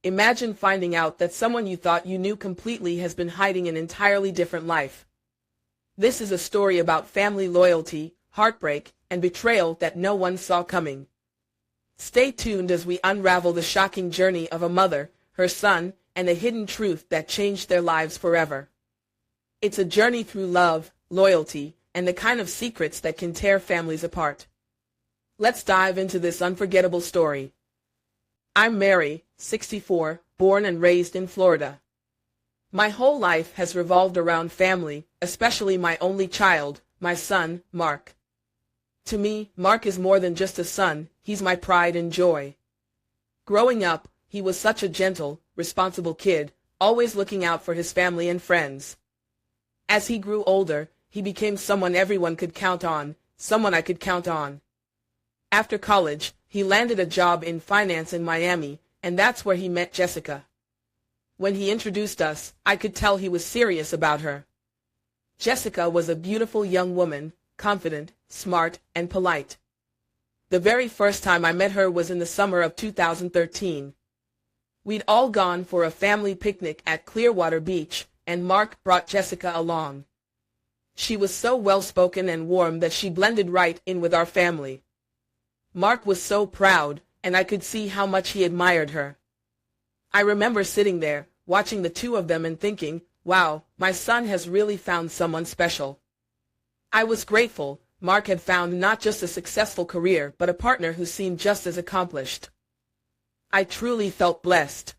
Imagine finding out that someone you thought you knew completely has been hiding an entirely different life. This is a story about family loyalty, heartbreak, and betrayal that no one saw coming. Stay tuned as we unravel the shocking journey of a mother, her son, and a hidden truth that changed their lives forever. It's a journey through love, loyalty, and the kind of secrets that can tear families apart. Let's dive into this unforgettable story. I'm Mary, 64, born and raised in Florida. My whole life has revolved around family, especially my only child, my son, Mark. To me, Mark is more than just a son, he's my pride and joy. Growing up, he was such a gentle, responsible kid, always looking out for his family and friends. As he grew older, he became someone everyone could count on, someone I could count on. After college, he landed a job in finance in Miami, and that's where he met Jessica. When he introduced us, I could tell he was serious about her. Jessica was a beautiful young woman, confident, smart, and polite. The very first time I met her was in the summer of 2013. We'd all gone for a family picnic at Clearwater Beach, and Mark brought Jessica along. She was so well-spoken and warm that she blended right in with our family. Mark was so proud, and I could see how much he admired her. I remember sitting there, watching the two of them and thinking, wow, my son has really found someone special. I was grateful. Mark had found not just a successful career but a partner who seemed just as accomplished. I truly felt blessed.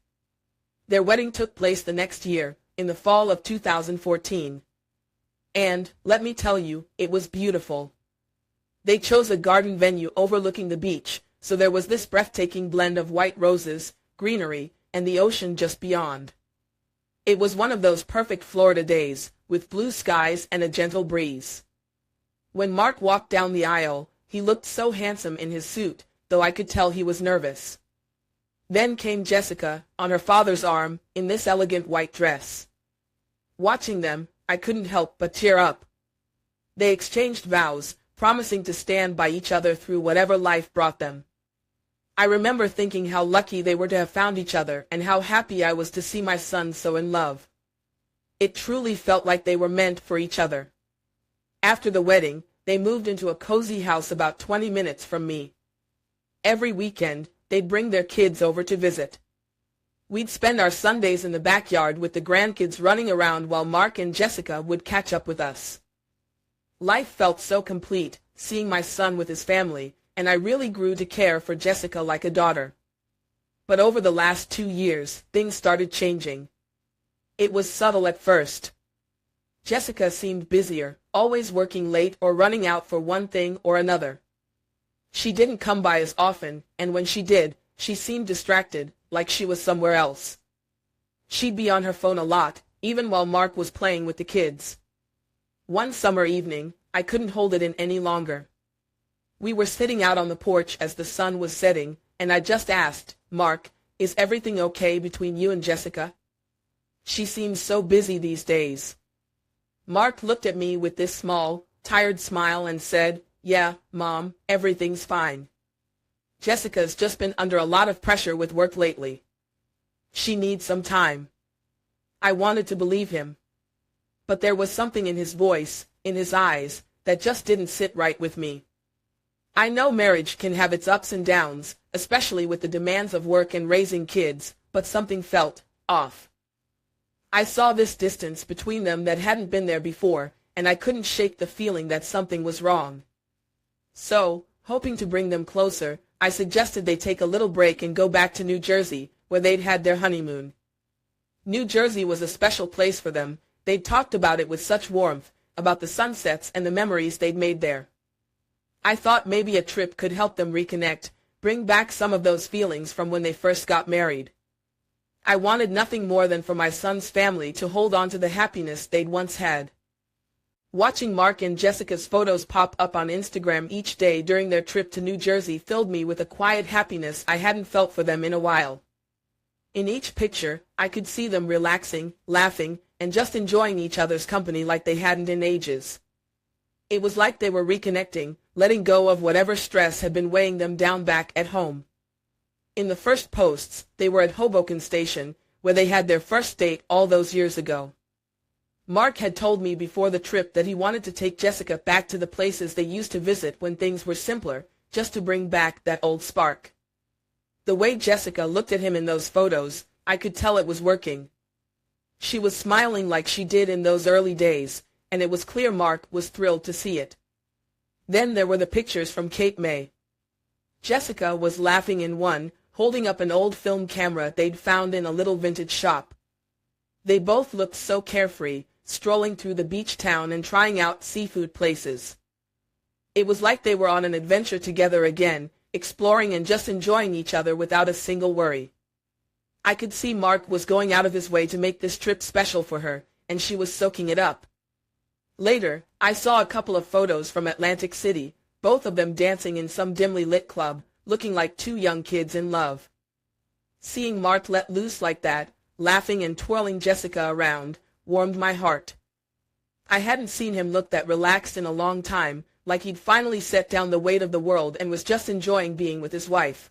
Their wedding took place the next year, in the fall of 2014. And, let me tell you, it was beautiful. They chose a garden venue overlooking the beach, so there was this breathtaking blend of white roses, greenery, and the ocean just beyond. It was one of those perfect Florida days, with blue skies and a gentle breeze. When Mark walked down the aisle, he looked so handsome in his suit, though I could tell he was nervous. Then came Jessica, on her father's arm, in this elegant white dress. Watching them, I couldn't help but tear up. They exchanged vows, promising to stand by each other through whatever life brought them. I remember thinking how lucky they were to have found each other and how happy I was to see my son so in love. It truly felt like they were meant for each other. After the wedding, they moved into a cozy house about 20 minutes from me. Every weekend, they'd bring their kids over to visit. We'd spend our Sundays in the backyard with the grandkids running around while Mark and Jessica would catch up with us. Life felt so complete, seeing my son with his family, and I really grew to care for Jessica like a daughter. But over the last 2 years, things started changing. It was subtle at first. Jessica seemed busier, always working late or running out for one thing or another. She didn't come by as often, and when she did, she seemed distracted, like she was somewhere else. She'd be on her phone a lot, even while Mark was playing with the kids. One summer evening, I couldn't hold it in any longer. We were sitting out on the porch as the sun was setting, and I just asked, Mark, is everything okay between you and Jessica? She seems so busy these days. Mark looked at me with this small, tired smile and said, yeah, Mom, everything's fine. Jessica's just been under a lot of pressure with work lately. She needs some time. I wanted to believe him. But there was something in his voice, in his eyes, that just didn't sit right with me. I know marriage can have its ups and downs, especially with the demands of work and raising kids, but something felt off. I saw this distance between them that hadn't been there before, and I couldn't shake the feeling that something was wrong. So, hoping to bring them closer, I suggested they take a little break and go back to New Jersey, where they'd had their honeymoon. New Jersey was a special place for them. They'd talked about it with such warmth, about the sunsets and the memories they'd made there. I thought maybe a trip could help them reconnect, bring back some of those feelings from when they first got married. I wanted nothing more than for my son's family to hold on to the happiness they'd once had. Watching Mark and Jessica's photos pop up on Instagram each day during their trip to New Jersey filled me with a quiet happiness I hadn't felt for them in a while. In each picture, I could see them relaxing, laughing, and just enjoying each other's company like they hadn't in ages. It was like they were reconnecting, letting go of whatever stress had been weighing them down back at home. In the first posts, they were at Hoboken Station, where they had their first date all those years ago. Mark had told me before the trip that he wanted to take Jessica back to the places they used to visit when things were simpler, just to bring back that old spark. The way Jessica looked at him in those photos, I could tell it was working. She was smiling like she did in those early days, and it was clear Mark was thrilled to see it. Then there were the pictures from Cape May. Jessica was laughing in one, holding up an old film camera they'd found in a little vintage shop. They both looked so carefree, strolling through the beach town and trying out seafood places. It was like they were on an adventure together again, exploring and just enjoying each other without a single worry. I could see Mark was going out of his way to make this trip special for her, and she was soaking it up. Later, I saw a couple of photos from Atlantic City, both of them dancing in some dimly lit club, looking like two young kids in love. Seeing Mark let loose like that, laughing and twirling Jessica around, warmed my heart. I hadn't seen him look that relaxed in a long time, like he'd finally set down the weight of the world and was just enjoying being with his wife.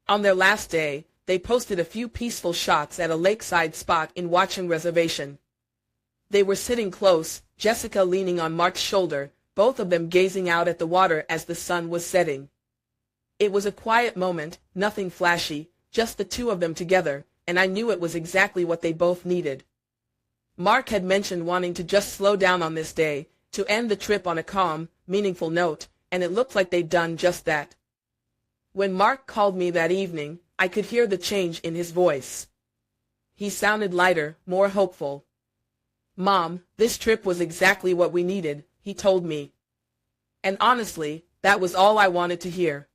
On their last day, they posted a few peaceful shots at a lakeside spot in Watchung Reservation. They were sitting close, Jessica leaning on Mark's shoulder, both of them gazing out at the water as the sun was setting. It was a quiet moment, nothing flashy, just the two of them together, and I knew it was exactly what they both needed. Mark had mentioned wanting to just slow down on this day, to end the trip on a calm, meaningful note, and it looked like they'd done just that. When Mark called me that evening, I could hear the change in his voice. He sounded lighter, more hopeful. "Mom, this trip was exactly what we needed," he told me. And honestly, that was all I wanted to hear.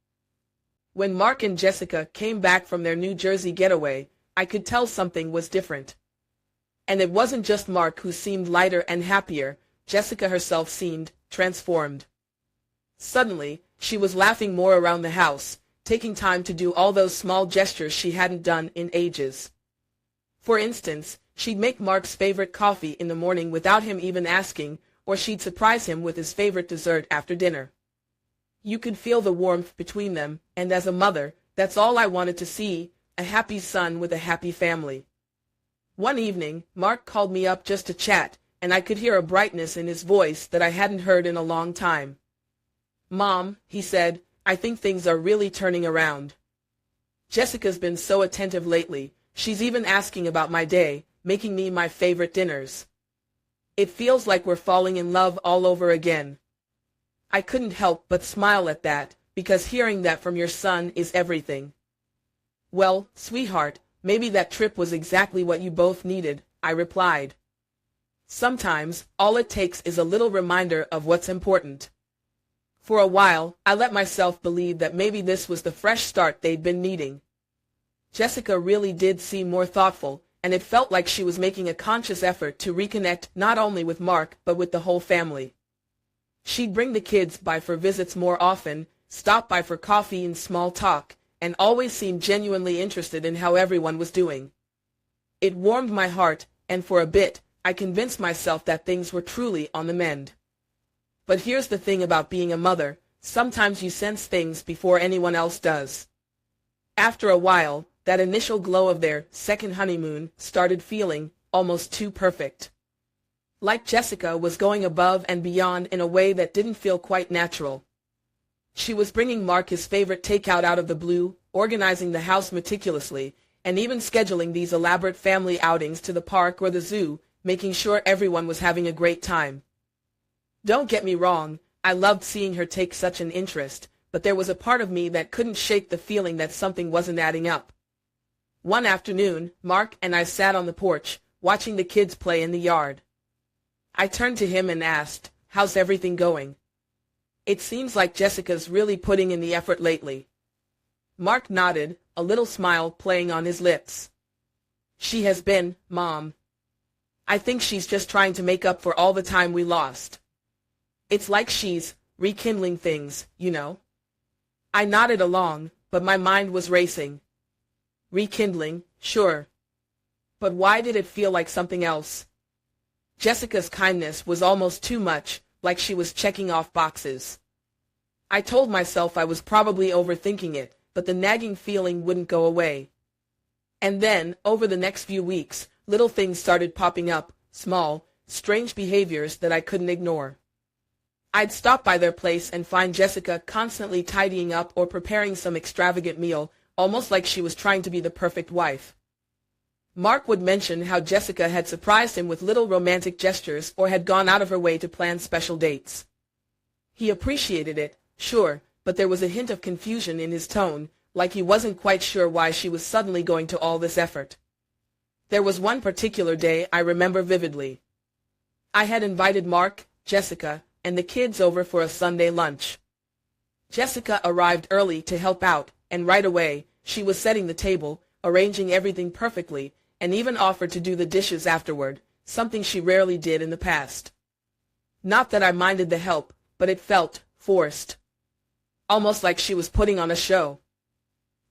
When Mark and Jessica came back from their New Jersey getaway, I could tell something was different. And it wasn't just Mark who seemed lighter and happier, Jessica herself seemed transformed. Suddenly, she was laughing more around the house, taking time to do all those small gestures she hadn't done in ages. For instance, she'd make Mark's favorite coffee in the morning without him even asking, or she'd surprise him with his favorite dessert after dinner. You could feel the warmth between them, and as a mother, that's all I wanted to see, a happy son with a happy family. One evening, Mark called me up just to chat, and I could hear a brightness in his voice that I hadn't heard in a long time. "Mom," he said, "I think things are really turning around. Jessica's been so attentive lately. She's even asking about my day, making me my favorite dinners. It feels like we're falling in love all over again." I couldn't help but smile at that, because hearing that from your son is everything. "Well, sweetheart, maybe that trip was exactly what you both needed," I replied. "Sometimes, all it takes is a little reminder of what's important." For a while, I let myself believe that maybe this was the fresh start they'd been needing. Jessica really did seem more thoughtful, and it felt like she was making a conscious effort to reconnect not only with Mark but with the whole family. She'd bring the kids by for visits more often, stop by for coffee and small talk, and always seemed genuinely interested in how everyone was doing. It warmed my heart, and for a bit, I convinced myself that things were truly on the mend. But here's the thing about being a mother, sometimes you sense things before anyone else does. After a while, that initial glow of their second honeymoon started feeling almost too perfect. Like Jessica was going above and beyond in a way that didn't feel quite natural. She was bringing Mark his favorite takeout out of the blue, organizing the house meticulously, and even scheduling these elaborate family outings to the park or the zoo, making sure everyone was having a great time. Don't get me wrong, I loved seeing her take such an interest, but there was a part of me that couldn't shake the feeling that something wasn't adding up. One afternoon, Mark and I sat on the porch, watching the kids play in the yard. I turned to him and asked, "How's everything going?" "It seems like Jessica's really putting in the effort lately." Mark nodded, a little smile playing on his lips. "She has been, Mom. I think she's just trying to make up for all the time we lost. It's like she's rekindling things, you know." I nodded along, but my mind was racing. Rekindling, sure. But why did it feel like something else? Jessica's kindness was almost too much, like she was checking off boxes. I told myself I was probably overthinking it, but the nagging feeling wouldn't go away. And then, over the next few weeks, little things started popping up, small, strange behaviors that I couldn't ignore. I'd stop by their place and find Jessica constantly tidying up or preparing some extravagant meal, almost like she was trying to be the perfect wife. Mark would mention how Jessica had surprised him with little romantic gestures or had gone out of her way to plan special dates. He appreciated it, sure, but there was a hint of confusion in his tone, like he wasn't quite sure why she was suddenly going to all this effort. There was one particular day I remember vividly. I had invited Mark, Jessica, and the kids over for a Sunday lunch. Jessica arrived early to help out, and right away, she was setting the table, arranging everything perfectly, and even offered to do the dishes afterward, something she rarely did in the past. Not that I minded the help, but it felt forced. Almost like she was putting on a show.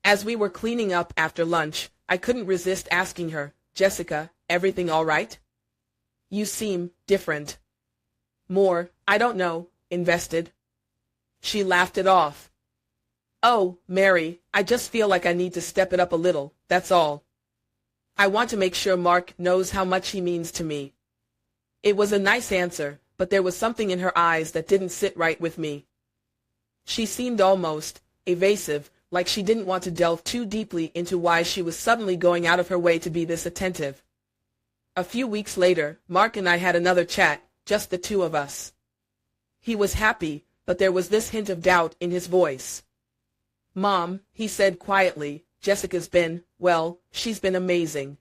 As we were cleaning up after lunch, I couldn't resist asking her, "Jessica, everything all right? You seem different. More, I don't know, invested." She laughed it off. "Oh, Mary, I just feel like I need to step it up a little, that's all. I want to make sure Mark knows how much he means to me." It was a nice answer, but there was something in her eyes that didn't sit right with me. She seemed almost evasive, like she didn't want to delve too deeply into why she was suddenly going out of her way to be this attentive. A few weeks later, Mark and I had another chat, just the two of us. He was happy, but there was this hint of doubt in his voice. "Mom," he said quietly, "Jessica's been, well, she's been amazing.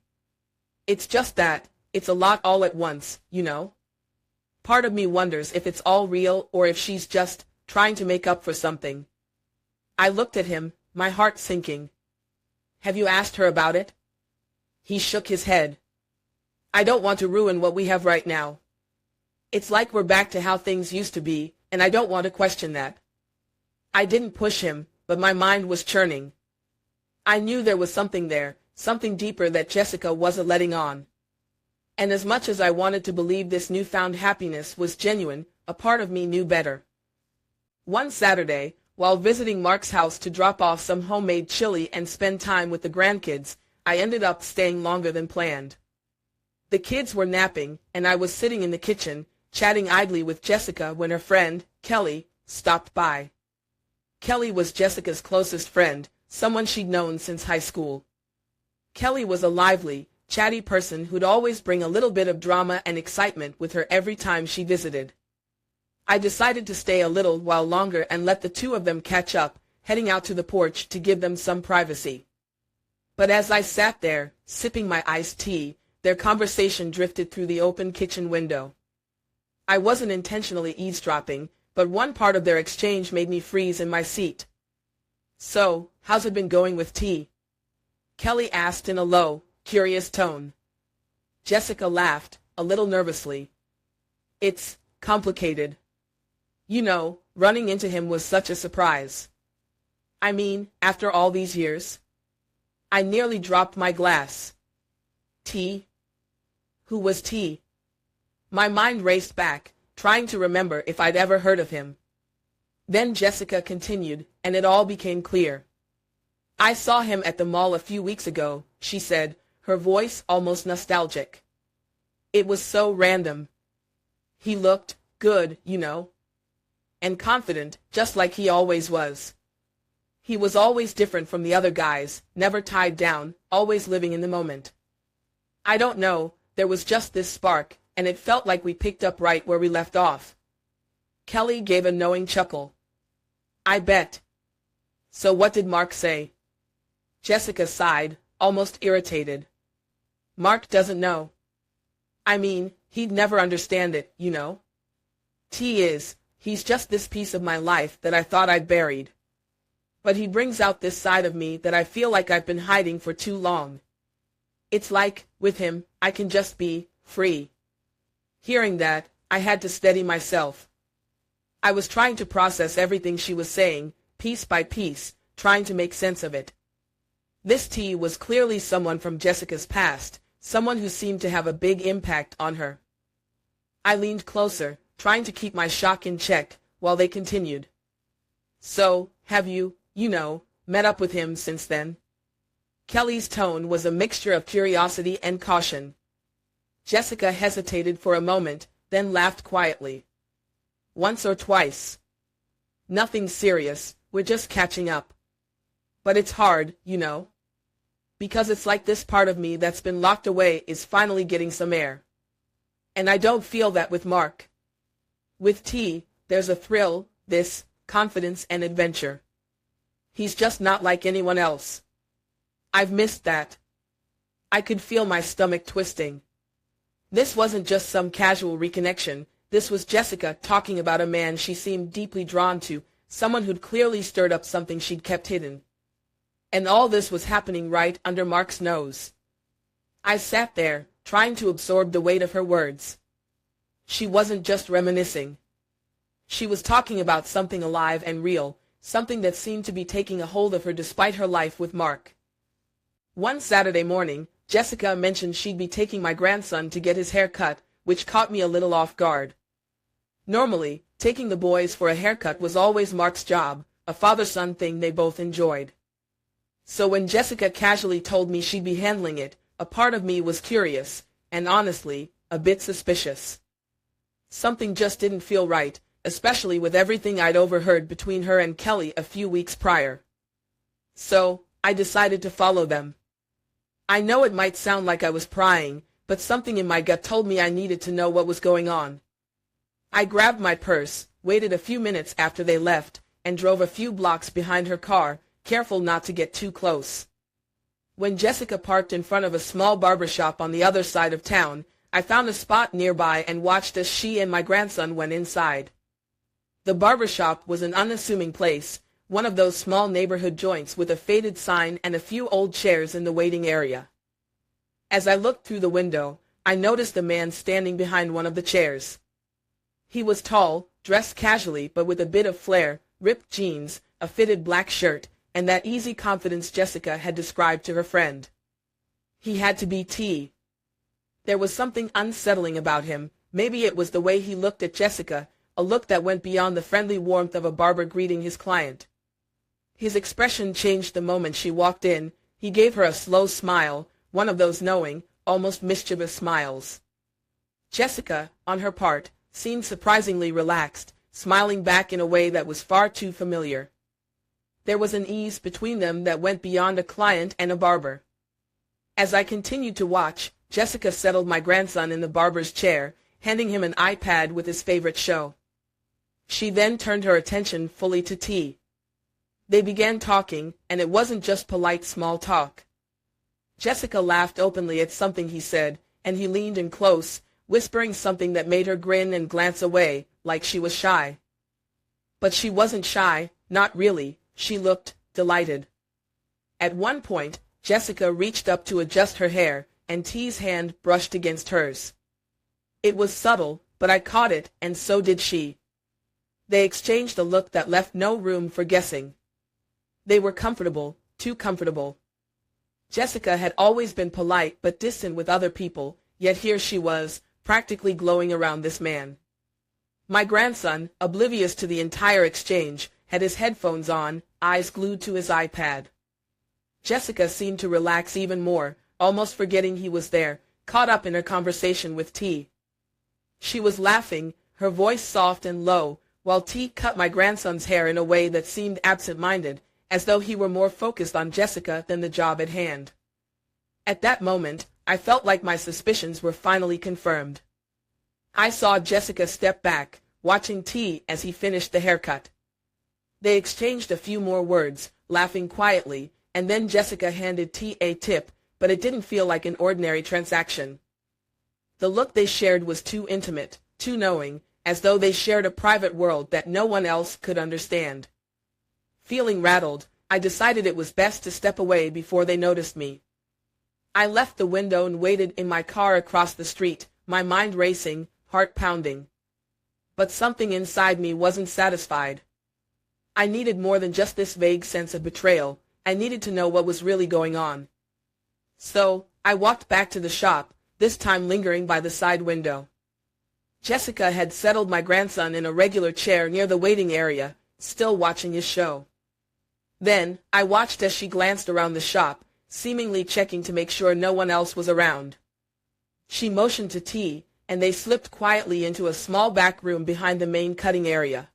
It's just that, it's a lot all at once, you know? Part of me wonders if it's all real or if she's just trying to make up for something." I looked at him, my heart sinking. "Have you asked her about it?" He shook his head. "I don't want to ruin what we have right now. It's like we're back to how things used to be, and I don't want to question that." I didn't push him, but my mind was churning. I knew there was something there, something deeper that Jessica wasn't letting on. And as much as I wanted to believe this newfound happiness was genuine, a part of me knew better. One Saturday, while visiting Mark's house to drop off some homemade chili and spend time with the grandkids, I ended up staying longer than planned. The kids were napping, and I was sitting in the kitchen, chatting idly with Jessica when her friend, Kelly, stopped by. Kelly was Jessica's closest friend, someone she'd known since high school. Kelly was a lively, chatty person who'd always bring a little bit of drama and excitement with her every time she visited. I decided to stay a little while longer and let the two of them catch up, heading out to the porch to give them some privacy. But as I sat there, sipping my iced tea, their conversation drifted through the open kitchen window. I wasn't intentionally eavesdropping, but one part of their exchange made me freeze in my seat. "So, how's it been going with T?" Kelly asked in a low, curious tone. Jessica laughed, a little nervously. "It's complicated. You know, running into him was such a surprise. I mean, after all these years." I nearly dropped my glass. T? Who was T? My mind raced back, trying to remember if I'd ever heard of him. Then Jessica continued, and it all became clear. "I saw him at the mall a few weeks ago," she said, her voice almost nostalgic. "It was so random. He looked good, you know. And confident, just like he always was. He was always different from the other guys, never tied down, always living in the moment. I don't know, there was just this spark, and it felt like we picked up right where we left off." Kelly gave a knowing chuckle. "I bet. So what did Mark say?" Jessica sighed, almost irritated. "Mark doesn't know. I mean, he'd never understand it, you know. He's just this piece of my life that I thought I'd buried. But he brings out this side of me that I feel like I've been hiding for too long. It's like, with him, I can just be free." Hearing that, I had to steady myself. I was trying to process everything she was saying, piece by piece, trying to make sense of it. This T was clearly someone from Jessica's past, someone who seemed to have a big impact on her. I leaned closer, trying to keep my shock in check, while they continued. "So, have you met up with him since then?" Kelly's tone was a mixture of curiosity and caution. Jessica hesitated for a moment, then laughed quietly. "Once or twice. Nothing serious, we're just catching up. But it's hard, you know. Because it's like this part of me that's been locked away is finally getting some air. And I don't feel that with Mark. With T, there's a thrill, this, confidence and adventure. He's just not like anyone else. I've missed that." I could feel my stomach twisting. This wasn't just some casual reconnection. This was Jessica talking about a man she seemed deeply drawn to, someone who'd clearly stirred up something she'd kept hidden. And all this was happening right under Mark's nose. I sat there, trying to absorb the weight of her words. She wasn't just reminiscing. She was talking about something alive and real, something that seemed to be taking a hold of her despite her life with Mark. One Saturday morning, Jessica mentioned she'd be taking my grandson to get his hair cut, which caught me a little off guard. Normally, taking the boys for a haircut was always Mark's job, a father-son thing they both enjoyed. So when Jessica casually told me she'd be handling it, a part of me was curious, and honestly, a bit suspicious. Something just didn't feel right, especially with everything I'd overheard between her and Kelly a few weeks prior. So, I decided to follow them. I know it might sound like I was prying, but something in my gut told me I needed to know what was going on. I grabbed my purse, waited a few minutes after they left, and drove a few blocks behind her car, careful not to get too close. When Jessica parked in front of a small barber shop on the other side of town, I found a spot nearby and watched as she and my grandson went inside. The barber shop was an unassuming place, one of those small neighborhood joints with a faded sign and a few old chairs in the waiting area. As I looked through the window, I noticed a man standing behind one of the chairs. He was tall, dressed casually but with a bit of flair, ripped jeans, a fitted black shirt, and that easy confidence Jessica had described to her friend. He had to be T. There was something unsettling about him. Maybe it was the way he looked at Jessica, a look that went beyond the friendly warmth of a barber greeting his client. His expression changed the moment she walked in. He gave her a slow smile, one of those knowing, almost mischievous smiles. Jessica, on her part, seemed surprisingly relaxed, smiling back in a way that was far too familiar. There was an ease between them that went beyond a client and a barber. As I continued to watch, Jessica settled my grandson in the barber's chair, handing him an iPad with his favorite show. She then turned her attention fully to T. They began talking, and it wasn't just polite small talk. Jessica laughed openly at something he said, and he leaned in close, whispering something that made her grin and glance away, like she was shy. But she wasn't shy, not really. She looked delighted. At one point, Jessica reached up to adjust her hair, and T's hand brushed against hers. It was subtle, but I caught it, and so did she. They exchanged a look that left no room for guessing. They were comfortable, too comfortable. Jessica had always been polite but distant with other people, yet here she was, practically glowing around this man. My grandson, oblivious to the entire exchange, had his headphones on, eyes glued to his iPad. Jessica seemed to relax even more, almost forgetting he was there, caught up in her conversation with T. She was laughing, her voice soft and low, while T cut my grandson's hair in a way that seemed absent-minded, as though he were more focused on Jessica than the job at hand. At that moment, I felt like my suspicions were finally confirmed. I saw Jessica step back, watching T as he finished the haircut. They exchanged a few more words, laughing quietly, and then Jessica handed T a tip, but it didn't feel like an ordinary transaction. The look they shared was too intimate, too knowing, as though they shared a private world that no one else could understand. Feeling rattled, I decided it was best to step away before they noticed me. I left the window and waited in my car across the street, my mind racing, heart pounding. But something inside me wasn't satisfied. I needed more than just this vague sense of betrayal. I needed to know what was really going on. So, I walked back to the shop, this time lingering by the side window. Jessica had settled my grandson in a regular chair near the waiting area, still watching his show. Then, I watched as she glanced around the shop, seemingly checking to make sure no one else was around. She motioned to T, and they slipped quietly into a small back room behind the main cutting area.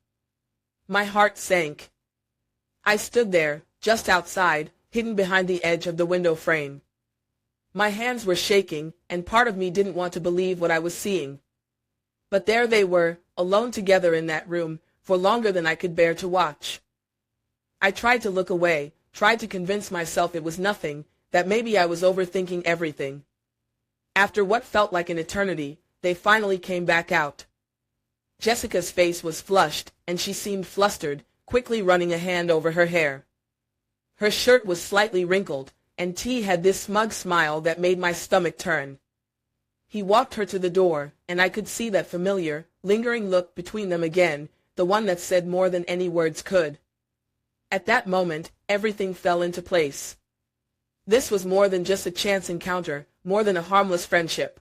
My heart sank. I stood there, just outside, hidden behind the edge of the window frame. My hands were shaking, and part of me didn't want to believe what I was seeing. But there they were, alone together in that room, for longer than I could bear to watch. I tried to look away, tried to convince myself it was nothing, that maybe I was overthinking everything. After what felt like an eternity, they finally came back out. Jessica's face was flushed, and she seemed flustered, quickly running a hand over her hair. Her shirt was slightly wrinkled, and T had this smug smile that made my stomach turn. He walked her to the door, and I could see that familiar, lingering look between them again, the one that said more than any words could. At that moment, everything fell into place. This was more than just a chance encounter, more than a harmless friendship.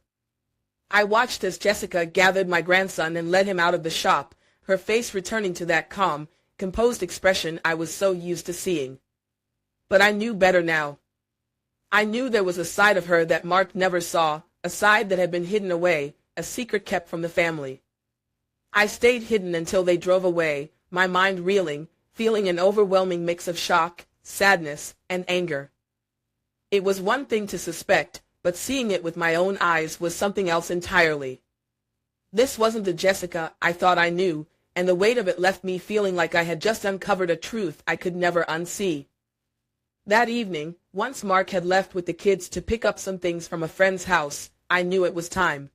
I watched as Jessica gathered my grandson and led him out of the shop, her face returning to that calm, composed expression I was so used to seeing. But I knew better now. I knew there was a side of her that Mark never saw, a side that had been hidden away, a secret kept from the family. I stayed hidden until they drove away, my mind reeling, feeling an overwhelming mix of shock, sadness, and anger. It was one thing to suspect, but seeing it with my own eyes was something else entirely. This wasn't the Jessica I thought I knew, and the weight of it left me feeling like I had just uncovered a truth I could never unsee. That evening, once Mark had left with the kids to pick up some things from a friend's house, I knew it was time.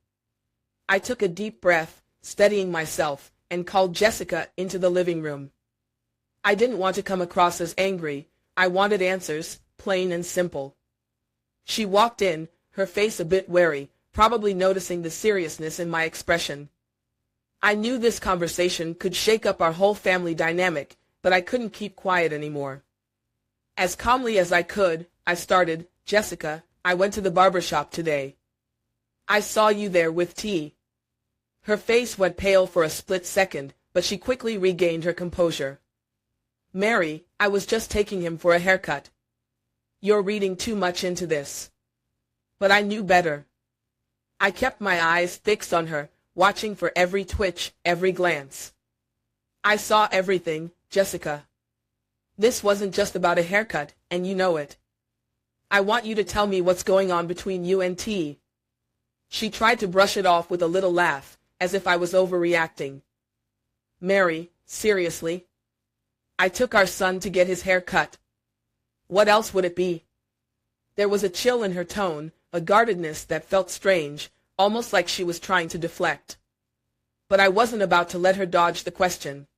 I took a deep breath, steadying myself, and called Jessica into the living room. I didn't want to come across as angry. I wanted answers, plain and simple. She walked in, her face a bit wary, probably noticing the seriousness in my expression. I knew this conversation could shake up our whole family dynamic, but I couldn't keep quiet anymore. As calmly as I could, I started, "Jessica, I went to the barber shop today. I saw you there with T." Her face went pale for a split second, but she quickly regained her composure. "Mary, I was just taking him for a haircut. You're reading too much into this." But I knew better. I kept my eyes fixed on her, watching for every twitch, every glance. "I saw everything, Jessica. This wasn't just about a haircut, and you know it. I want you to tell me what's going on between you and T." She tried to brush it off with a little laugh, as if I was overreacting. "Mary, seriously? I took our son to get his hair cut. What else would it be?" There was a chill in her tone, a guardedness that felt strange, almost like she was trying to deflect. But I wasn't about to let her dodge the question.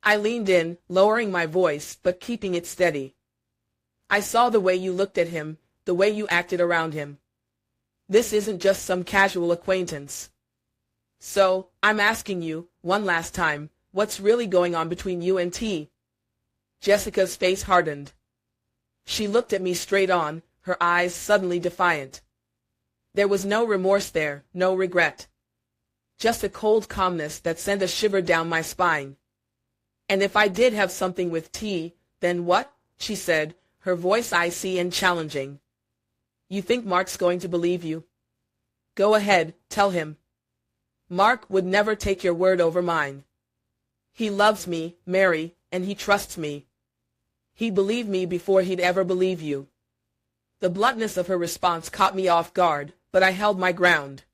I leaned in, lowering my voice, but keeping it steady. "I saw the way you looked at him, the way you acted around him. This isn't just some casual acquaintance. So, I'm asking you, one last time, what's really going on between you and T?" Jessica's face hardened. She looked at me straight on, her eyes suddenly defiant. There was no remorse there, no regret. Just a cold calmness that sent a shiver down my spine. "And if I did have something with T, then what?" she said, her voice icy and challenging. "You think Mark's going to believe you? Go ahead, tell him. Mark would never take your word over mine. He loves me, Mary, and he trusts me. He'd believe me before he'd ever believe you." The bluntness of her response caught me off guard, but I held my ground.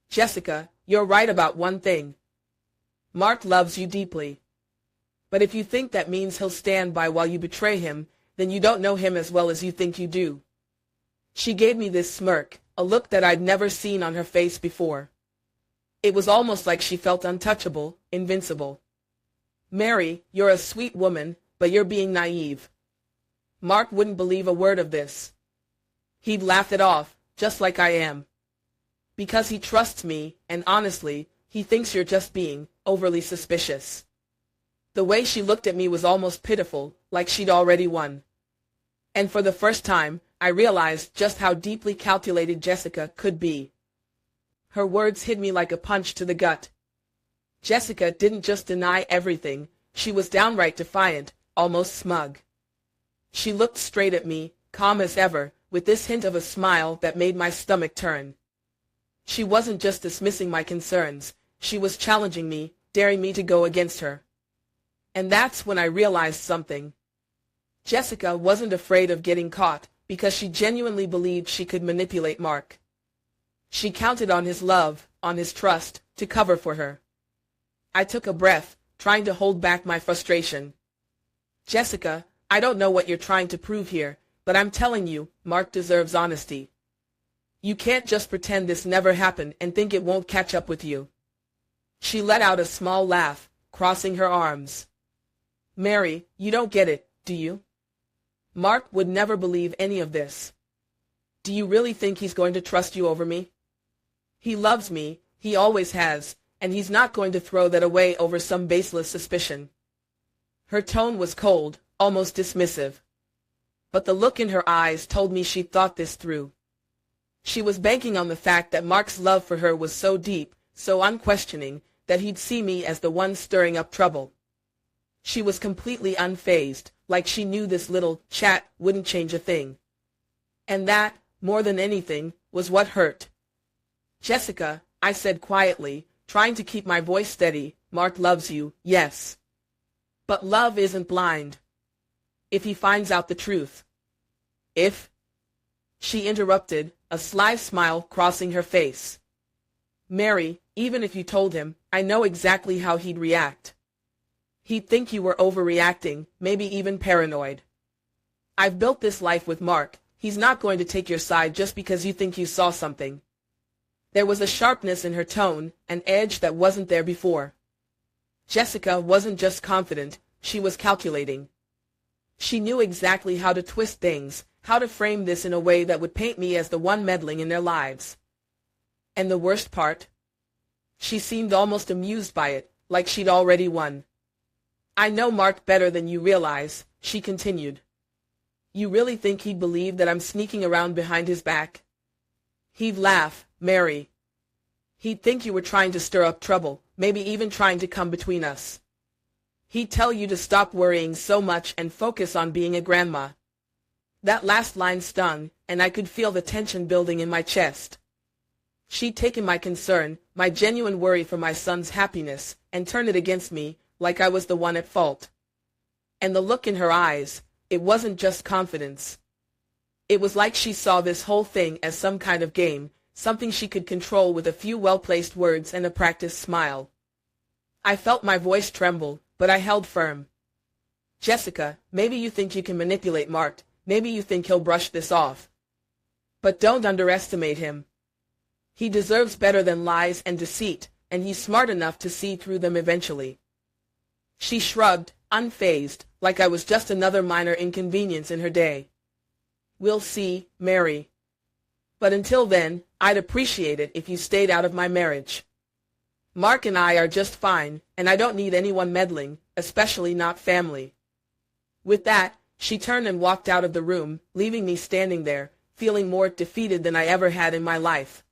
"Jessica, you're right about one thing. Mark loves you deeply. But if you think that means he'll stand by while you betray him, then you don't know him as well as you think you do." She gave me this smirk, a look that I'd never seen on her face before. It was almost like she felt untouchable, invincible. "Mary, you're a sweet woman, but you're being naive. Mark wouldn't believe a word of this. He'd laugh it off, just like I am. Because he trusts me, and honestly, he thinks you're just being overly suspicious." The way she looked at me was almost pitiful, like she'd already won. And for the first time, I realized just how deeply calculated Jessica could be. Her words hit me like a punch to the gut. Jessica didn't just deny everything, she was downright defiant, almost smug. She looked straight at me, calm as ever, with this hint of a smile that made my stomach turn. She wasn't just dismissing my concerns, she was challenging me, daring me to go against her. And that's when I realized something. Jessica wasn't afraid of getting caught, because she genuinely believed she could manipulate Mark. She counted on his love, on his trust, to cover for her. I took a breath, trying to hold back my frustration. Jessica, I don't know what you're trying to prove here, but I'm telling you, Mark deserves honesty. You can't just pretend this never happened and think it won't catch up with you. She let out a small laugh, crossing her arms. Mary, you don't get it, do you? Mark would never believe any of this. Do you really think he's going to trust you over me? He loves me, he always has, and he's not going to throw that away over some baseless suspicion. Her tone was cold, almost dismissive. But the look in her eyes told me she'd thought this through. She was banking on the fact that Mark's love for her was so deep, so unquestioning, that he'd see me as the one stirring up trouble. She was completely unfazed, like she knew this little chat wouldn't change a thing. And that, more than anything, was what hurt. Jessica, I said quietly, trying to keep my voice steady, Mark loves you, yes. But love isn't blind. If he finds out the truth. If... She interrupted, a sly smile crossing her face. Mary, even if you told him, I know exactly how he'd react. He'd think you were overreacting, maybe even paranoid. I've built this life with Mark. He's not going to take your side just because you think you saw something. There was a sharpness in her tone, an edge that wasn't there before. Jessica wasn't just confident, she was calculating. She knew exactly how to twist things, how to frame this in a way that would paint me as the one meddling in their lives. And the worst part? She seemed almost amused by it, like she'd already won. I know Mark better than you realize, she continued. You really think he'd believe that I'm sneaking around behind his back? He'd laugh, Mary. He'd think you were trying to stir up trouble, maybe even trying to come between us. He'd tell you to stop worrying so much and focus on being a grandma. That last line stung, and I could feel the tension building in my chest. She'd taken my concern, my genuine worry for my son's happiness, and turned it against me, like I was the one at fault. And the look in her eyes, it wasn't just confidence. It was like she saw this whole thing as some kind of game, something she could control with a few well-placed words and a practiced smile. I felt my voice tremble, but I held firm. Jessica, maybe you think you can manipulate Mark, maybe you think he'll brush this off. But don't underestimate him. He deserves better than lies and deceit, and he's smart enough to see through them eventually. She shrugged, unfazed, like I was just another minor inconvenience in her day. We'll see, Mary. But until then, I'd appreciate it if you stayed out of my marriage. Mark and I are just fine, and I don't need anyone meddling, especially not family. With that, she turned and walked out of the room, leaving me standing there, feeling more defeated than I ever had in my life.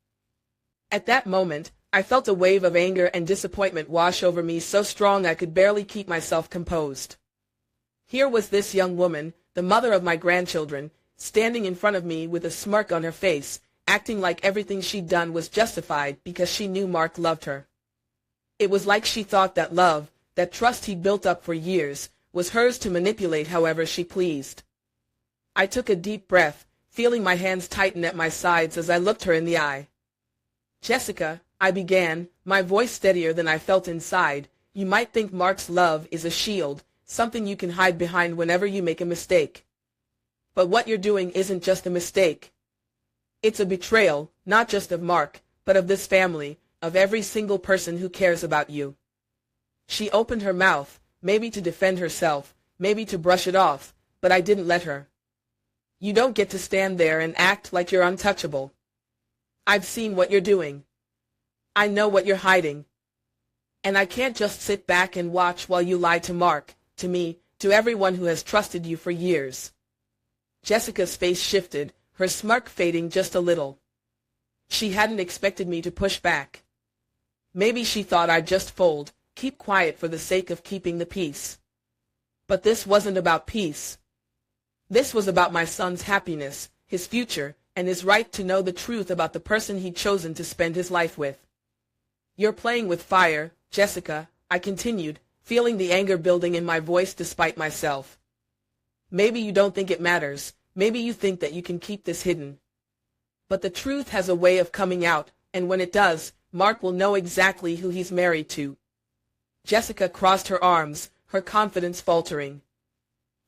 At that moment, I felt a wave of anger and disappointment wash over me so strong I could barely keep myself composed. Here was this young woman, the mother of my grandchildren, standing in front of me with a smirk on her face, acting like everything she'd done was justified because she knew Mark loved her. It was like she thought that love, that trust he'd built up for years, was hers to manipulate however she pleased. I took a deep breath, feeling my hands tighten at my sides as I looked her in the eye. Jessica, I began, my voice steadier than I felt inside, you might think Mark's love is a shield, something you can hide behind whenever you make a mistake. But what you're doing isn't just a mistake. It's a betrayal, not just of Mark, but of this family, of every single person who cares about you. She opened her mouth, maybe to defend herself, maybe to brush it off, but I didn't let her. You don't get to stand there and act like you're untouchable. I've seen what you're doing. I know what you're hiding. And I can't just sit back and watch while you lie to Mark, to me, to everyone who has trusted you for years. Jessica's face shifted, her smirk fading just a little. She hadn't expected me to push back. Maybe she thought I'd just fold, keep quiet for the sake of keeping the peace. But this wasn't about peace. This was about my son's happiness, his future, and his right to know the truth about the person he'd chosen to spend his life with. "You're playing with fire, Jessica," I continued, feeling the anger building in my voice despite myself. "Maybe you don't think it matters. Maybe you think that you can keep this hidden. But the truth has a way of coming out, and when it does, Mark will know exactly who he's married to." Jessica crossed her arms, her confidence faltering.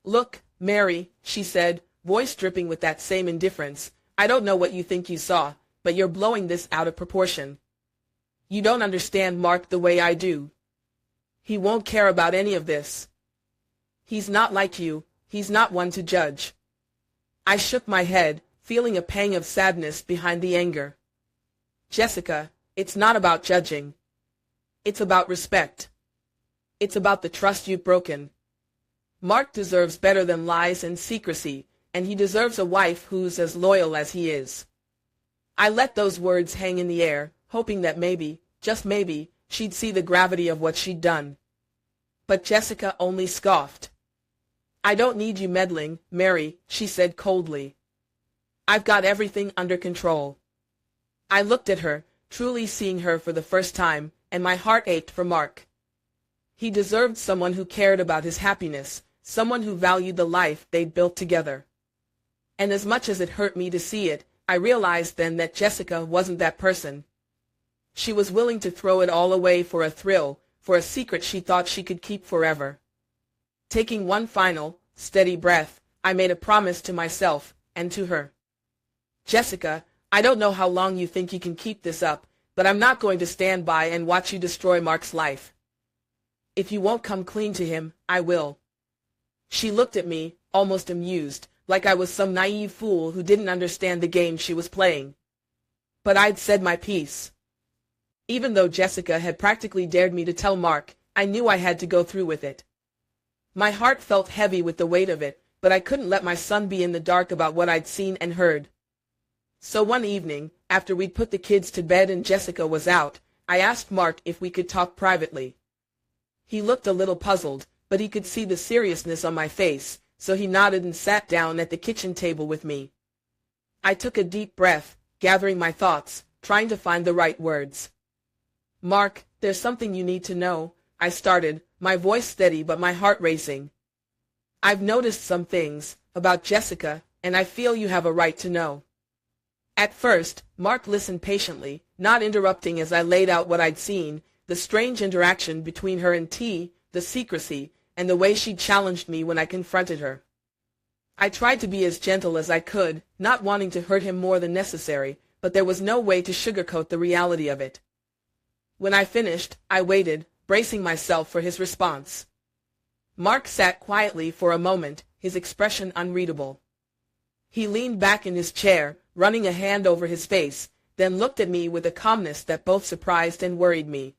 "Look, Mary," she said, voice dripping with that same indifference, "I don't know what you think you saw, but you're blowing this out of proportion. You don't understand Mark the way I do. He won't care about any of this. He's not like you, he's not one to judge." I shook my head, feeling a pang of sadness behind the anger. "Jessica, it's not about judging. It's about respect. It's about the trust you've broken. Mark deserves better than lies and secrecy, and he deserves a wife who's as loyal as he is." I let those words hang in the air, hoping that maybe, just maybe, she'd see the gravity of what she'd done. But Jessica only scoffed. "I don't need you meddling, Mary," she said coldly. "I've got everything under control." I looked at her, truly seeing her for the first time, and my heart ached for Mark. He deserved someone who cared about his happiness, someone who valued the life they'd built together. And as much as it hurt me to see it, I realized then that Jessica wasn't that person. She was willing to throw it all away for a thrill, for a secret she thought she could keep forever. Taking one final, steady breath, I made a promise to myself, and to her. "Jessica, I don't know how long you think you can keep this up, but I'm not going to stand by and watch you destroy Mark's life. If you won't come clean to him, I will." She looked at me, almost amused, like I was some naive fool who didn't understand the game she was playing. But I'd said my piece. Even though Jessica had practically dared me to tell Mark, I knew I had to go through with it. My heart felt heavy with the weight of it, but I couldn't let my son be in the dark about what I'd seen and heard. So one evening, after we'd put the kids to bed and Jessica was out, I asked Mark if we could talk privately. He looked a little puzzled, but he could see the seriousness on my face, so he nodded and sat down at the kitchen table with me. I took a deep breath, gathering my thoughts, trying to find the right words. "Mark, there's something you need to know," I started, my voice steady but my heart racing. "I've noticed some things about Jessica, and I feel you have a right to know." At first, Mark listened patiently, not interrupting as I laid out what I'd seen, the strange interaction between her and T, the secrecy, and the way she challenged me when I confronted her. I tried to be as gentle as I could, not wanting to hurt him more than necessary, but there was no way to sugarcoat the reality of it. When I finished, I waited, bracing myself for his response. Mark sat quietly for a moment, his expression unreadable. He leaned back in his chair, running a hand over his face, then looked at me with a calmness that both surprised and worried me.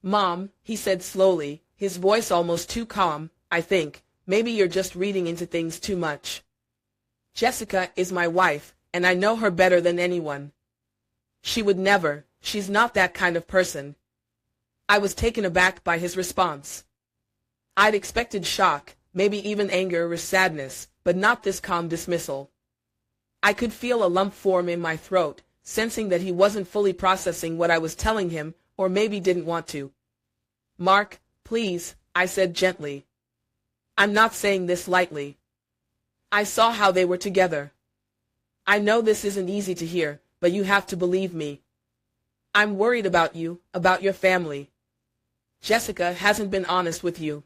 "Mom," he said slowly, his voice almost too calm, "I think, maybe you're just reading into things too much. Jessica is my wife, and I know her better than anyone. She would never, she's not that kind of person." I was taken aback by his response. I'd expected shock, maybe even anger or sadness, but not this calm dismissal. I could feel a lump form in my throat, sensing that he wasn't fully processing what I was telling him, or maybe didn't want to. "Mark, please," I said gently. "I'm not saying this lightly. I saw how they were together. I know this isn't easy to hear, but you have to believe me. I'm worried about you, about your family. Jessica hasn't been honest with you."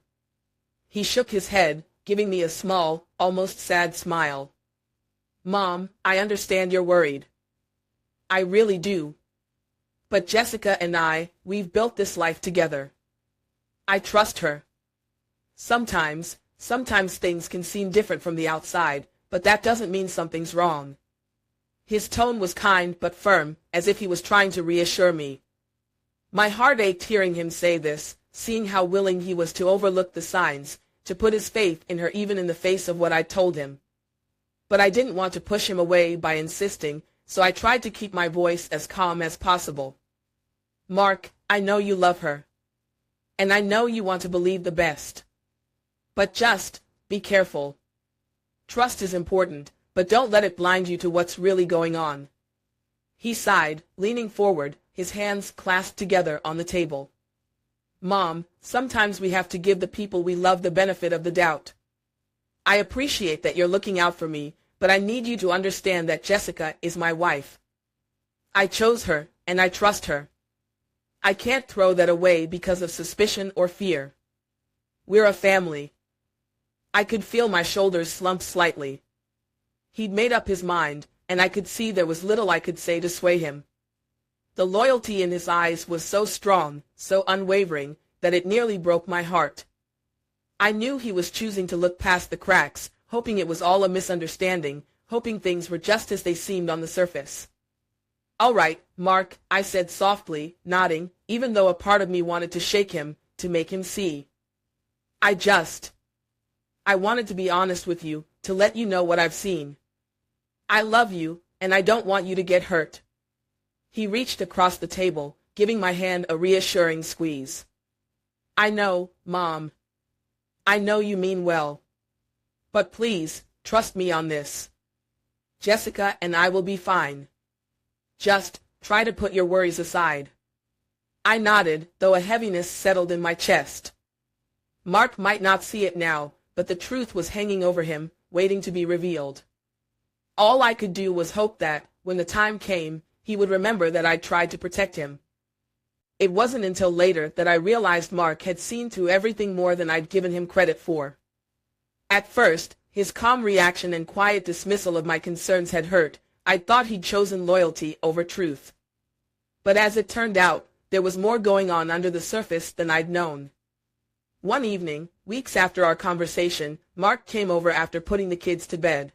He shook his head, giving me a small, almost sad smile. "Mom, I understand you're worried. I really do. But Jessica and we've built this life together. I trust her. Sometimes things can seem different from the outside, but that doesn't mean something's wrong." His tone was kind but firm, as if he was trying to reassure me. My heart ached hearing him say this, seeing how willing he was to overlook the signs, to put his faith in her even in the face of what I'd told him. But I didn't want to push him away by insisting, so I tried to keep my voice as calm as possible. "Mark, I know you love her. And I know you want to believe the best. But just be careful. Trust is important, but don't let it blind you to what's really going on. He sighed, leaning forward, his hands clasped together on the table. Mom, sometimes we have to give the people we love the benefit of the doubt. I appreciate that you're looking out for me, but I need you to understand that Jessica is my wife. I chose her, and I trust her. I can't throw that away because of suspicion or fear. We're a family. I could feel my shoulders slump slightly. He'd made up his mind, and I could see there was little I could say to sway him. The loyalty in his eyes was so strong, so unwavering, that it nearly broke my heart. I knew he was choosing to look past the cracks, hoping it was all a misunderstanding, hoping things were just as they seemed on the surface. "All right, Mark," I said softly, nodding, even though a part of me wanted to shake him, to make him see. I wanted to be honest with you, to let you know what I've seen. I love you, and I don't want you to get hurt." He reached across the table, giving my hand a reassuring squeeze. "I know, Mom. I know you mean well. But please, trust me on this. Jessica and I will be fine. Just try to put your worries aside." I nodded, though a heaviness settled in my chest. Mark might not see it now, but the truth was hanging over him, waiting to be revealed. All I could do was hope that, when the time came, he would remember that I'd tried to protect him. It wasn't until later that I realized Mark had seen through everything more than I'd given him credit for. At first, his calm reaction and quiet dismissal of my concerns had hurt. I'd thought he'd chosen loyalty over truth. But as it turned out, there was more going on under the surface than I'd known. One evening, weeks after our conversation, Mark came over after putting the kids to bed.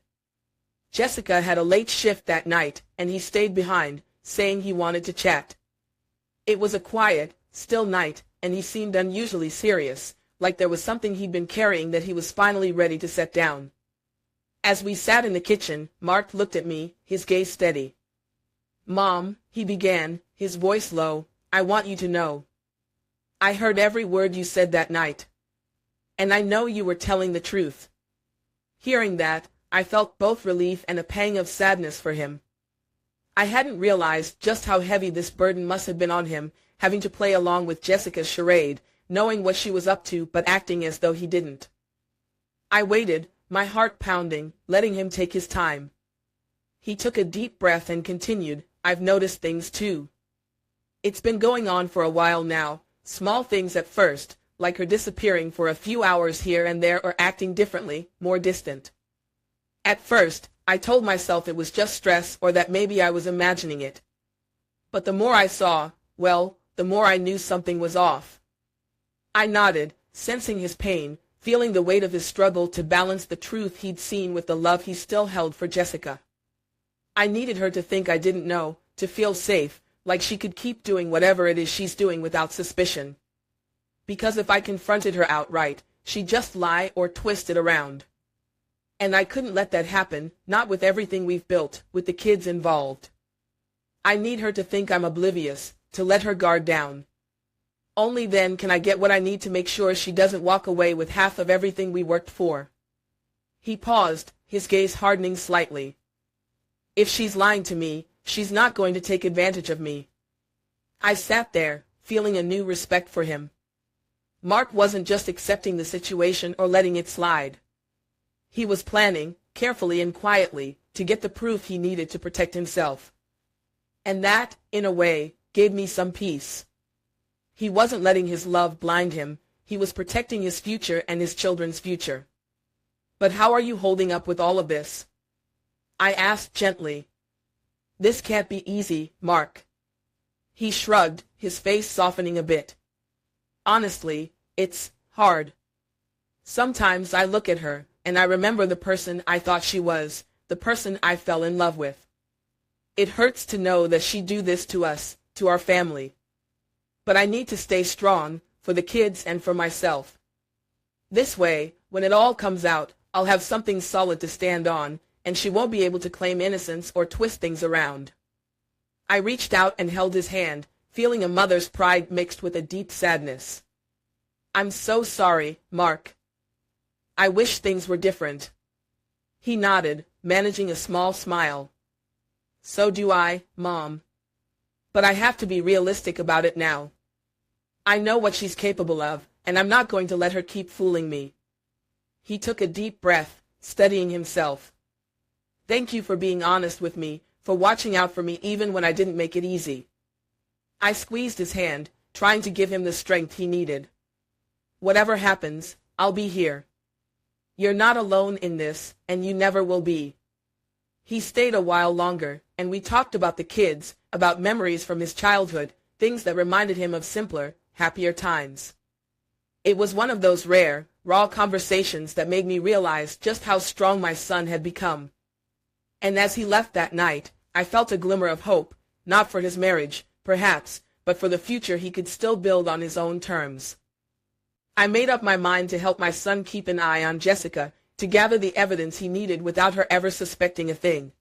Jessica had a late shift that night, and he stayed behind, saying he wanted to chat. It was a quiet, still night, and he seemed unusually serious, like there was something he'd been carrying that he was finally ready to set down. As we sat in the kitchen, Mark looked at me, his gaze steady. "Mom," he began, his voice low, "I want you to know. I heard every word you said that night. And I know you were telling the truth." Hearing that, I felt both relief and a pang of sadness for him. I hadn't realized just how heavy this burden must have been on him, having to play along with Jessica's charade, knowing what she was up to but acting as though he didn't. I waited, my heart pounding, letting him take his time. He took a deep breath and continued, "I've noticed things too. It's been going on for a while now, small things at first, like her disappearing for a few hours here and there or acting differently, more distant. At first, I told myself it was just stress or that maybe I was imagining it. But the more I saw, well, the more I knew something was off." I nodded, sensing his pain, feeling the weight of his struggle to balance the truth he'd seen with the love he still held for Jessica. I needed her to think I didn't know, to feel safe, like she could keep doing whatever it is she's doing without suspicion. Because if I confronted her outright, she'd just lie or twist it around. And I couldn't let that happen, not with everything we've built, with the kids involved. I need her to think I'm oblivious, to let her guard down. Only then can I get what I need to make sure she doesn't walk away with half of everything we worked for. He paused, his gaze hardening slightly. "If she's lying to me, she's not going to take advantage of me." I sat there, feeling a new respect for him. Mark wasn't just accepting the situation or letting it slide. He was planning, carefully and quietly, to get the proof he needed to protect himself. And that, in a way, gave me some peace. He wasn't letting his love blind him, he was protecting his future and his children's future. "But how are you holding up with all of this?" I asked gently. "This can't be easy, Mark." He shrugged, his face softening a bit. "Honestly, it's hard. Sometimes I look at her, and I remember the person I thought she was, the person I fell in love with. It hurts to know that she'd do this to us, to our family. But I need to stay strong, for the kids and for myself. This way, when it all comes out, I'll have something solid to stand on, and she won't be able to claim innocence or twist things around." I reached out and held his hand, feeling a mother's pride mixed with a deep sadness. "I'm so sorry, Mark. I wish things were different." He nodded, managing a small smile. So do I, Mom. But I have to be realistic about it now. I know what she's capable of, and I'm not going to let her keep fooling me. He took a deep breath, steadying himself. Thank you for being honest with me, for watching out for me even when I didn't make it easy. I squeezed his hand, trying to give him the strength he needed. Whatever happens, I'll be here. You're not alone in this, and you never will be. He stayed a while longer, and we talked about the kids, about memories from his childhood, things that reminded him of simpler, happier times. It was one of those rare, raw conversations that made me realize just how strong my son had become. And as he left that night, I felt a glimmer of hope, not for his marriage, perhaps, but for the future he could still build on his own terms. I made up my mind to help my son keep an eye on Jessica, to gather the evidence he needed without her ever suspecting a thing.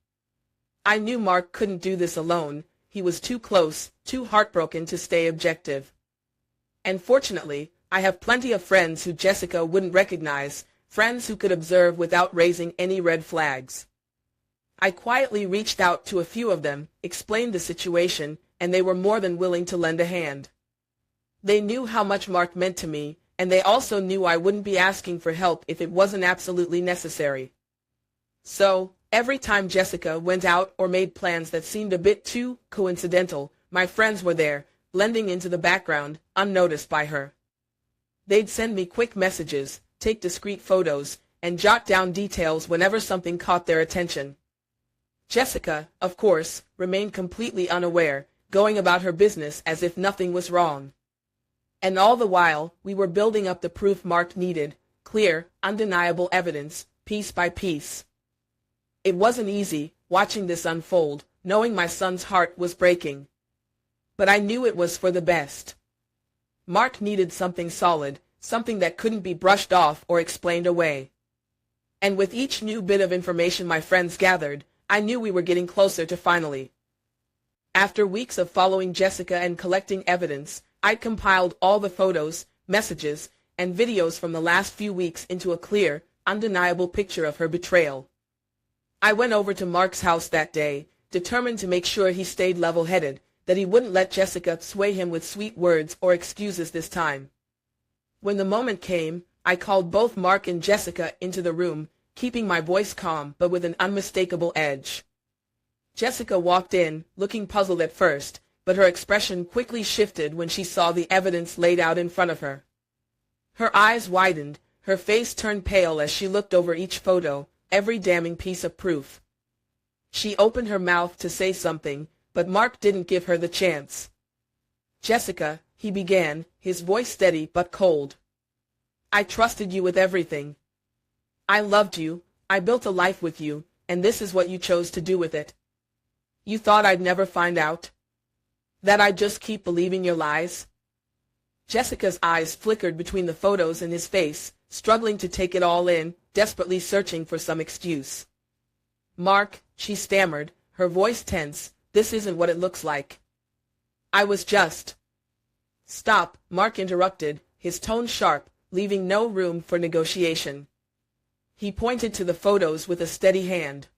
I knew Mark couldn't do this alone. He was too close, too heartbroken to stay objective. And fortunately, I have plenty of friends who Jessica wouldn't recognize, friends who could observe without raising any red flags. I quietly reached out to a few of them, explained the situation, and they were more than willing to lend a hand. They knew how much Mark meant to me, and they also knew I wouldn't be asking for help if it wasn't absolutely necessary. So, every time Jessica went out or made plans that seemed a bit too coincidental, my friends were there, blending into the background, unnoticed by her. They'd send me quick messages, take discreet photos, and jot down details whenever something caught their attention. Jessica, of course, remained completely unaware, going about her business as if nothing was wrong. And all the while, we were building up the proof Mark needed, clear, undeniable evidence, piece by piece. It wasn't easy, watching this unfold, knowing my son's heart was breaking. But I knew it was for the best. Mark needed something solid, something that couldn't be brushed off or explained away. And with each new bit of information my friends gathered, I knew we were getting closer to finally. After weeks of following Jessica and collecting evidence, I'd compiled all the photos, messages, and videos from the last few weeks into a clear, undeniable picture of her betrayal. I went over to Mark's house that day, determined to make sure he stayed level-headed, that he wouldn't let Jessica sway him with sweet words or excuses this time. When the moment came, I called both Mark and Jessica into the room, keeping my voice calm but with an unmistakable edge. Jessica walked in, looking puzzled at first, but her expression quickly shifted when she saw the evidence laid out in front of her. Her eyes widened, her face turned pale as she looked over each photo, every damning piece of proof. She opened her mouth to say something, but Mark didn't give her the chance. "Jessica," he began, his voice steady but cold. "I trusted you with everything. I loved you, I built a life with you, and this is what you chose to do with it. You thought I'd never find out? That I'd just keep believing your lies?" Jessica's eyes flickered between the photos and his face, struggling to take it all in, desperately searching for some excuse. "Mark," she stammered, her voice tense, "this isn't what it looks like. I was just—" "Stop," Mark interrupted, his tone sharp, leaving no room for negotiation. He pointed to the photos with a steady hand.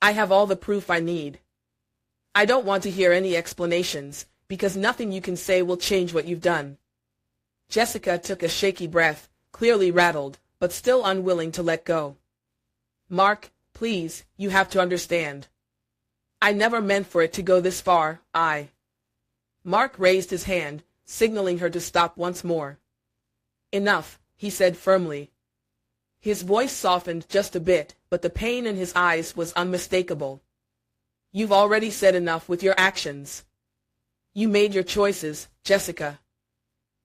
"I have all the proof I need. I don't want to hear any explanations, because nothing you can say will change what you've done." Jessica took a shaky breath, clearly rattled, but still unwilling to let go. "Mark, please, you have to understand. I never meant for it to go this far, Mark raised his hand, signaling her to stop once more. "Enough," he said firmly. His voice softened just a bit, but the pain in his eyes was unmistakable. "You've already said enough with your actions. You made your choices, Jessica.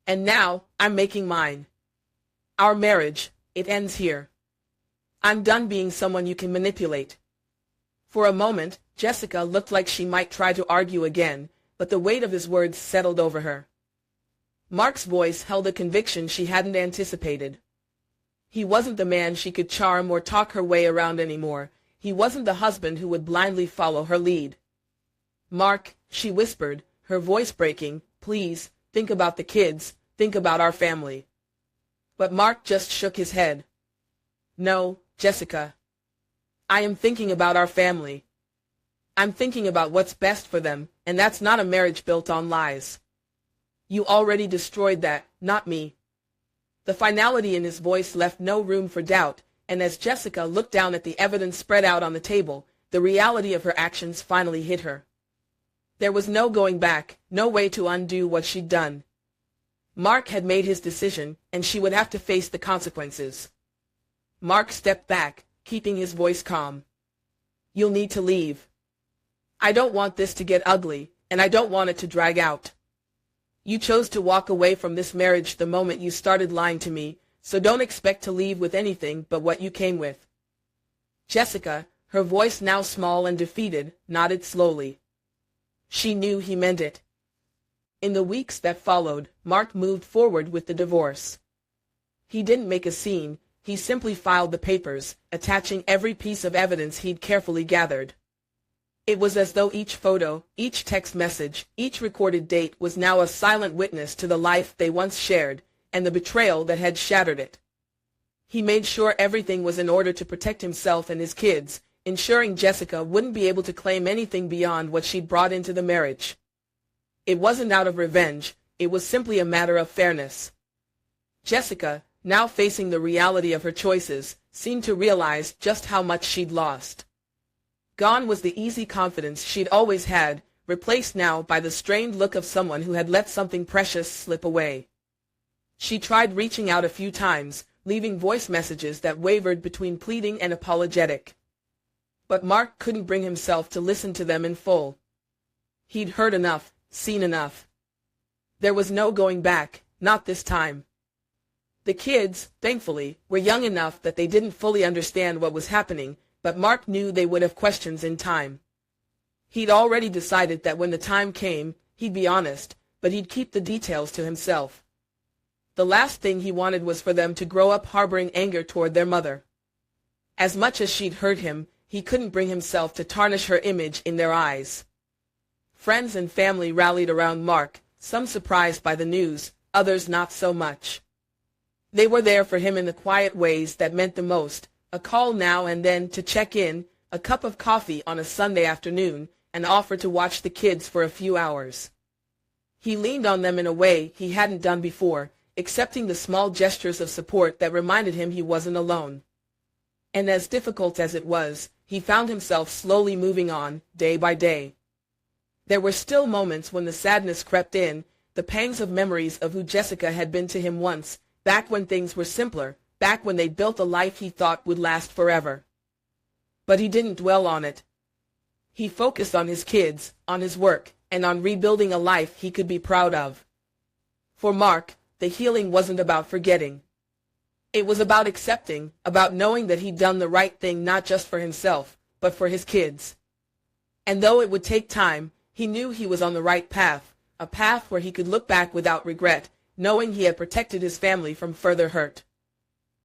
And now, I'm making mine. Our marriage, it ends here. I'm done being someone you can manipulate." For a moment, Jessica looked like she might try to argue again, but the weight of his words settled over her. Mark's voice held a conviction she hadn't anticipated. He wasn't the man she could charm or talk her way around anymore. He wasn't the husband who would blindly follow her lead. "Mark," she whispered, her voice breaking, "please, think about the kids, think about our family." But Mark just shook his head. "No, Jessica. I am thinking about our family. I'm thinking about what's best for them, and that's not a marriage built on lies. You already destroyed that, not me." The finality in his voice left no room for doubt, and as Jessica looked down at the evidence spread out on the table, the reality of her actions finally hit her. There was no going back, no way to undo what she'd done. Mark had made his decision, and she would have to face the consequences. Mark stepped back, keeping his voice calm. "You'll need to leave. I don't want this to get ugly, and I don't want it to drag out. You chose to walk away from this marriage the moment you started lying to me, so don't expect to leave with anything but what you came with." Jessica, her voice now small and defeated, nodded slowly. She knew he meant it. In the weeks that followed, Mark moved forward with the divorce. He didn't make a scene, he simply filed the papers, attaching every piece of evidence he'd carefully gathered. It was as though each photo, each text message, each recorded date was now a silent witness to the life they once shared, and the betrayal that had shattered it. He made sure everything was in order to protect himself and his kids, ensuring Jessica wouldn't be able to claim anything beyond what she'd brought into the marriage. It wasn't out of revenge, it was simply a matter of fairness. Jessica, now facing the reality of her choices, seemed to realize just how much she'd lost. Gone was the easy confidence she'd always had, replaced now by the strained look of someone who had let something precious slip away. She tried reaching out a few times, leaving voice messages that wavered between pleading and apologetic. But Mark couldn't bring himself to listen to them in full. He'd heard enough, seen enough. There was no going back, not this time. The kids, thankfully, were young enough that they didn't fully understand what was happening, but Mark knew they would have questions in time. He'd already decided that when the time came, he'd be honest, but he'd keep the details to himself. The last thing he wanted was for them to grow up harboring anger toward their mother. As much as she'd hurt him, he couldn't bring himself to tarnish her image in their eyes. Friends and family rallied around Mark, some surprised by the news, others not so much. They were there for him in the quiet ways that meant the most, a call now and then to check in, a cup of coffee on a Sunday afternoon, and offer to watch the kids for a few hours. He leaned on them in a way he hadn't done before, accepting the small gestures of support that reminded him he wasn't alone. And as difficult as it was, he found himself slowly moving on, day by day. There were still moments when the sadness crept in, the pangs of memories of who Jessica had been to him once, back when things were simpler, back when they'd built a life he thought would last forever. But he didn't dwell on it. He focused on his kids, on his work, and on rebuilding a life he could be proud of. For Mark, the healing wasn't about forgetting. It was about accepting, about knowing that he'd done the right thing not just for himself, but for his kids. And though it would take time, he knew he was on the right path, a path where he could look back without regret, knowing he had protected his family from further hurt.